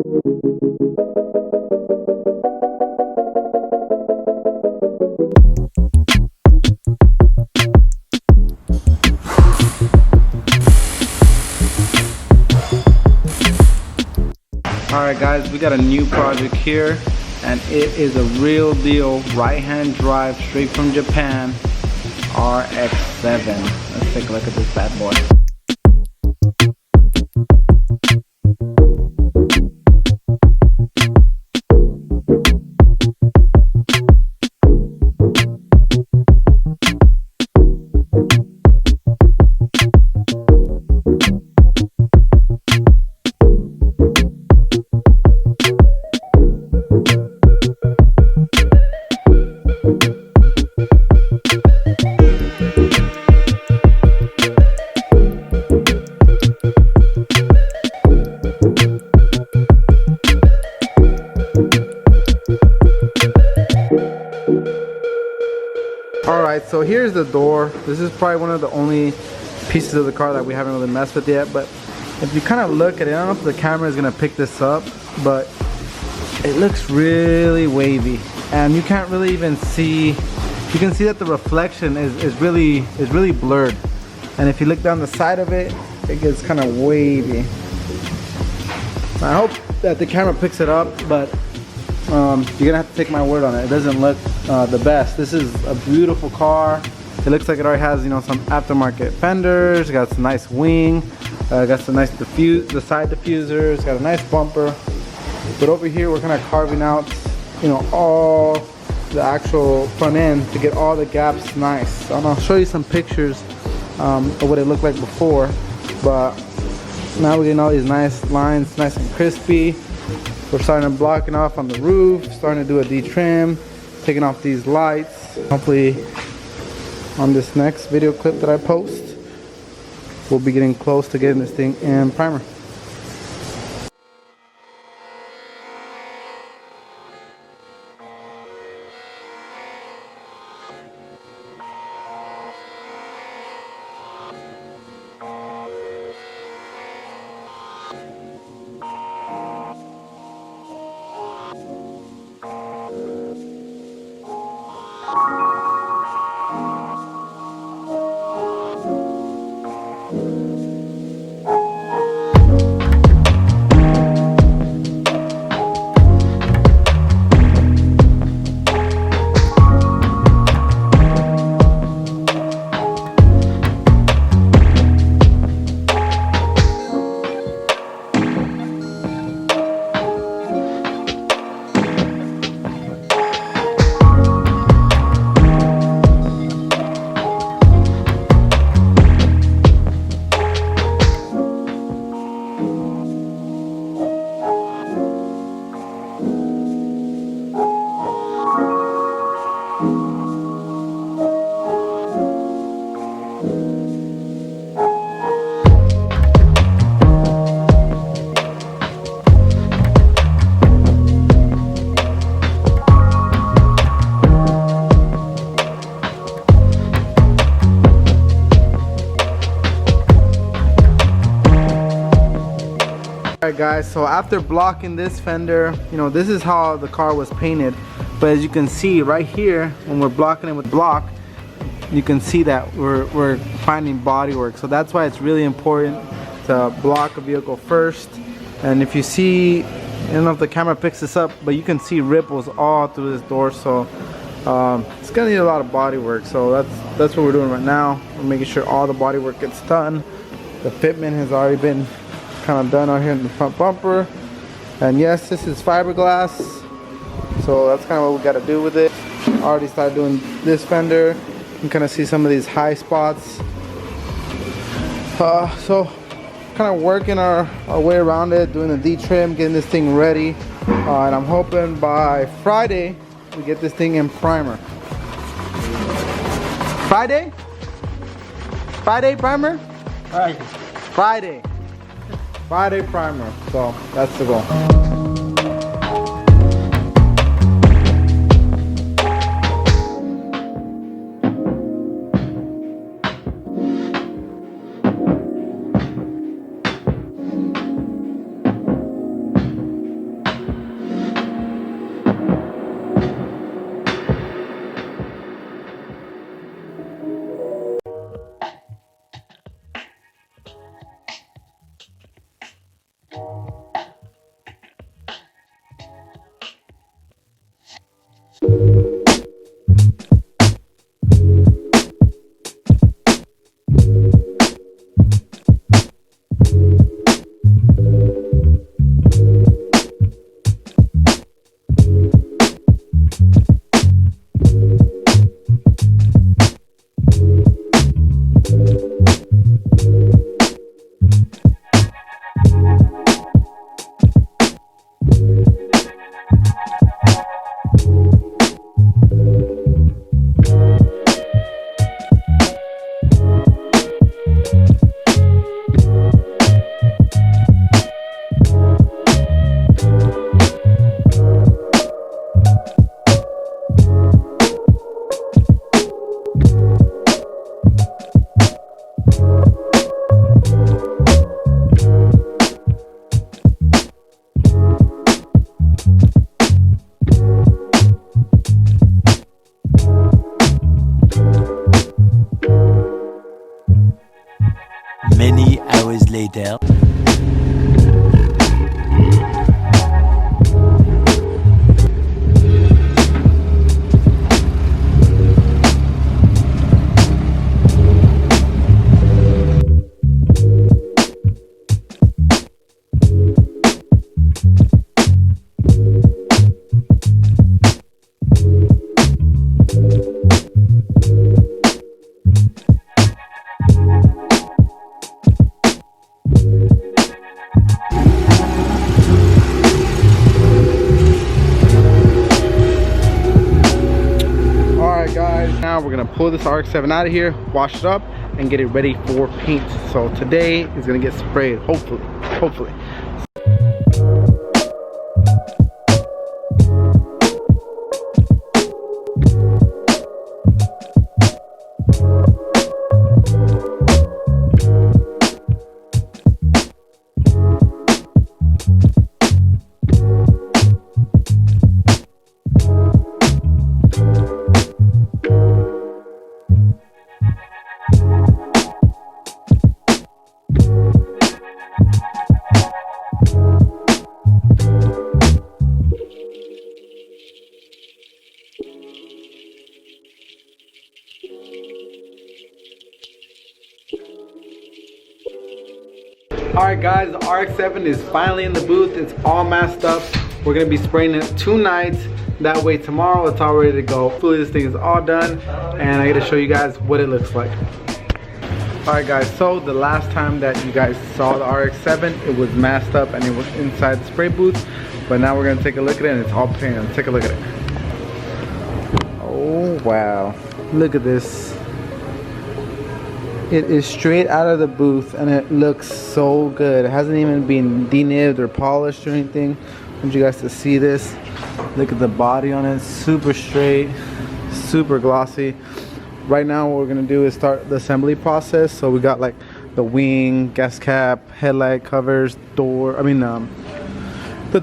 Alright guys, we got a new project here, and it is a real deal right-hand drive straight from Japan RX7. Let's take a look at this bad boy. Alright, so here's the door. This is probably one of the only pieces of the car that we haven't really messed with yet, but if you kind of look at it, I don't know if the camera is going to pick this up, but it looks really wavy, and you can't really even see, you can see that the reflection is really blurred, and if you look down the side of it, it gets kind of wavy. I hope that the camera picks it up, but you're gonna have to take my word on it. It doesn't look the best. This is a beautiful car. It looks like it already has, you know, some aftermarket fenders. Got some nice wing. Got some nice the side diffusers. Got a nice bumper. But over here, we're kind of carving out, you know, all the actual front end to get all the gaps nice. And I'll show you some pictures of what it looked like before. But now we're getting all these nice lines, nice and crispy. We're starting to blocking off on the roof, starting to do a de-trim, taking off these lights. Hopefully on this next video clip that I post, we'll be getting close to getting this thing in primer. Alright guys, so after blocking this fender, you know, this is how the car was painted, but as you can see right here, when we're blocking it with block, you can see that we're finding bodywork. So that's why it's really important to block a vehicle first. And if you see, I don't know if the camera picks this up, but you can see ripples all through this door, so it's gonna need a lot of bodywork. So that's what we're doing right now. We're making sure all the bodywork gets done. The fitment has already been kind of done out here in the front bumper, and yes, this is fiberglass, so that's kind of what we got to do with it. Already started doing this fender. You can kind of see some of these high spots, so kind of working our way around it, doing the de-trim, getting this thing ready, and I'm hoping by Friday we get this thing in primer. Friday primer? Friday primer, so that's the goal. gonna pull this RX7 out of here, wash it up, and get it ready for paint. So today is gonna get sprayed, hopefully. Alright guys, the RX7 is finally in the booth. It's all masked up. We're going to be spraying it 2 nights. That way tomorrow it's all ready to go. Hopefully this thing is all done and I get to show you guys what it looks like. Alright guys, so the last time that you guys saw the RX7, it was masked up and it was inside the spray booth. But now we're going to take a look at it and it's all painted. Let's take a look at it. Oh wow, look at this. It is straight out of the booth and it looks so good. It hasn't even been denibbed or polished or anything. I want you guys to see this. Look at the body on it, super straight, super glossy. Right now what we're gonna do is start the assembly process. So we got like the wing, gas cap, headlight covers, the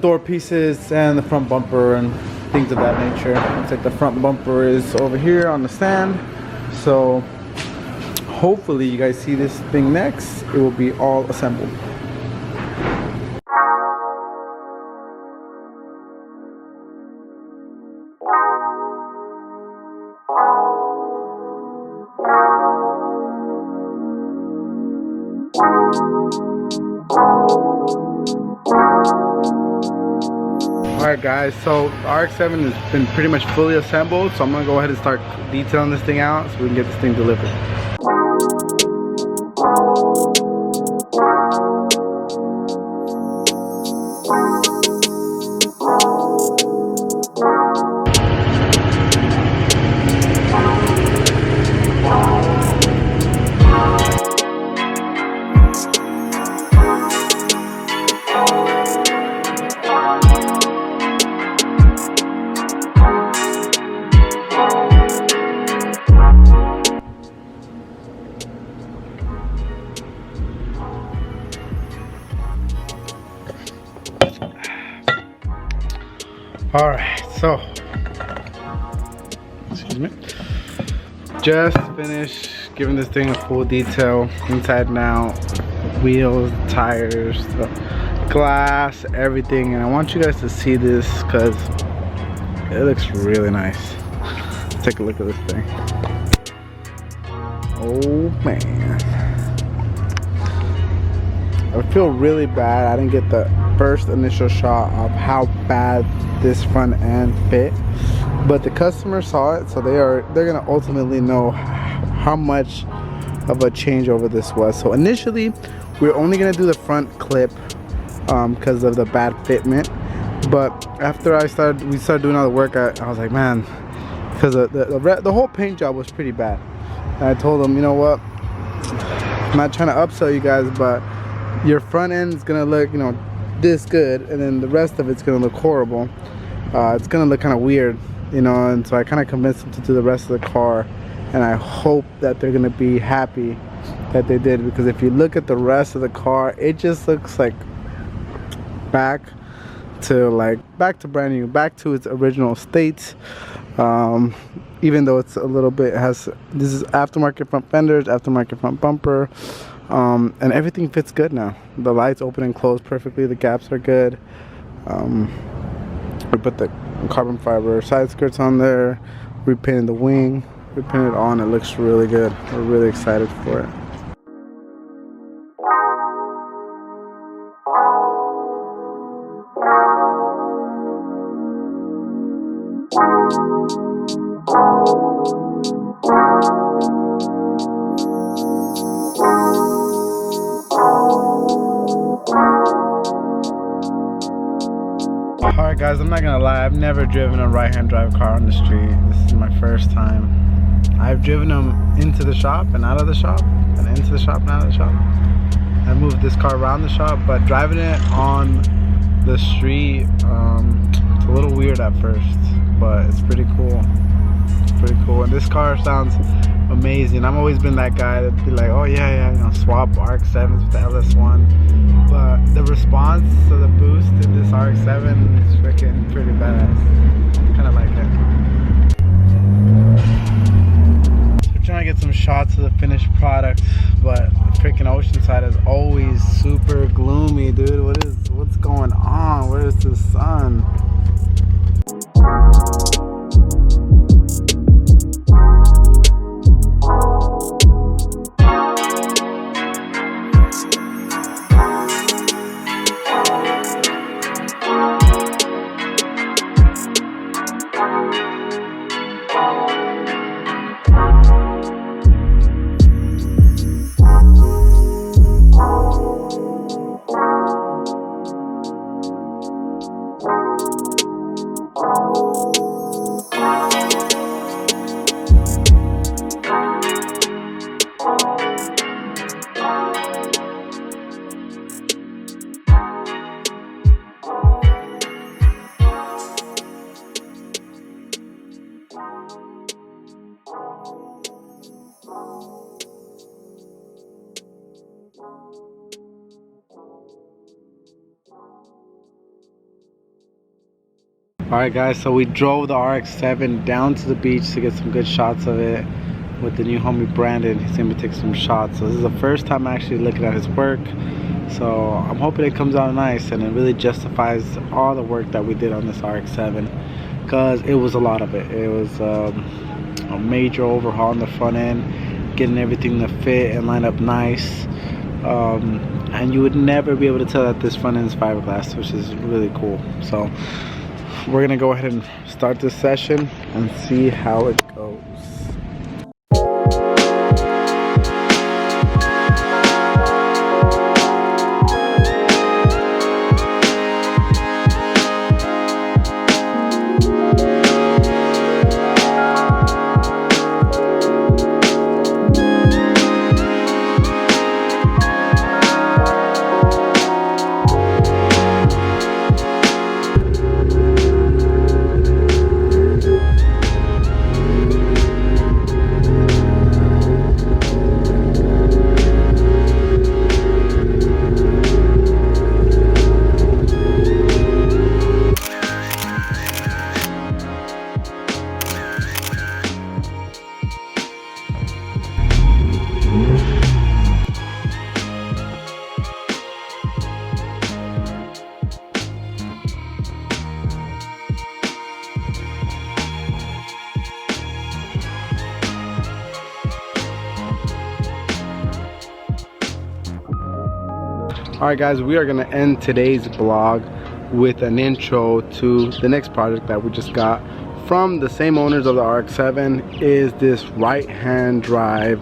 door pieces and the front bumper and things of that nature. Looks like the front bumper is over here on the stand. So hopefully you guys see this thing next. It will be all assembled. Alright guys, so the RX7 has been pretty much fully assembled, so I'm going to go ahead and start detailing this thing out so we can get this thing delivered. Alright, so excuse me, just finished giving this thing a full detail inside and out, wheels, tires, the glass, everything, and I want you guys to see this because it looks really nice. Let's take a look at this thing. Oh man, I feel really bad I didn't get the first initial shot of how bad this front end fit, but the customer saw it, so they're gonna ultimately know how much of a changeover this was. So initially we were only gonna do the front clip because of the bad fitment, but after we started doing all the work, I was like, man, because the whole paint job was pretty bad, and I told them, you know what, I'm not trying to upsell you guys, but your front end is gonna look, you know, this good, and then the rest of it's gonna look horrible. It's gonna look kind of weird, you know, and so I kind of convinced them to do the rest of the car, and I hope that they're gonna be happy that they did, because if you look at the rest of the car, it just looks like back to brand new, back to its original state. Even though it's a little bit this is aftermarket front fenders, aftermarket front bumper, and everything fits good now. The lights open and close perfectly, the gaps are good. We put the carbon fiber side skirts on there, repainted the wing, repainted it on. It looks really good. We're really excited for it. Alright guys, I'm not gonna lie, I've never driven a right-hand drive car on the street. This is my first time. I've driven them into the shop and out of the shop, and into the shop and out of the shop. I moved this car around the shop, but driving it on the street, it's a little weird at first, but it's pretty cool. It's pretty cool, and this car sounds amazing. I've always been that guy that'd be like, oh yeah, you know, swap RX7s with the LS1. But the response to the boost in this RX7 is freaking pretty badass. Kind of like it. So we're trying to get some shots of the finished product, but freaking Oceanside is always super gloomy, dude. What's going on? Where is the sun? Alright guys, so we drove the RX7 down to the beach to get some good shots of it with the new homie Brandon. He's gonna be taking some shots. So this is the first time actually looking at his work. So I'm hoping it comes out nice and it really justifies all the work that we did on this RX7, because it was a lot of it. It was a major overhaul on the front end, getting everything to fit and line up nice. And you would never be able to tell that this front end is fiberglass, which is really cool. So we're gonna go ahead and start this session and see how it goes. Alright guys, we are going to end today's vlog with an intro to the next project that we just got from the same owners of the RX7. Is this right hand drive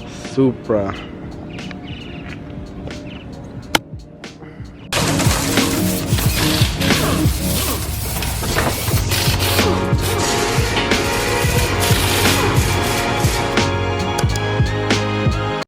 Supra.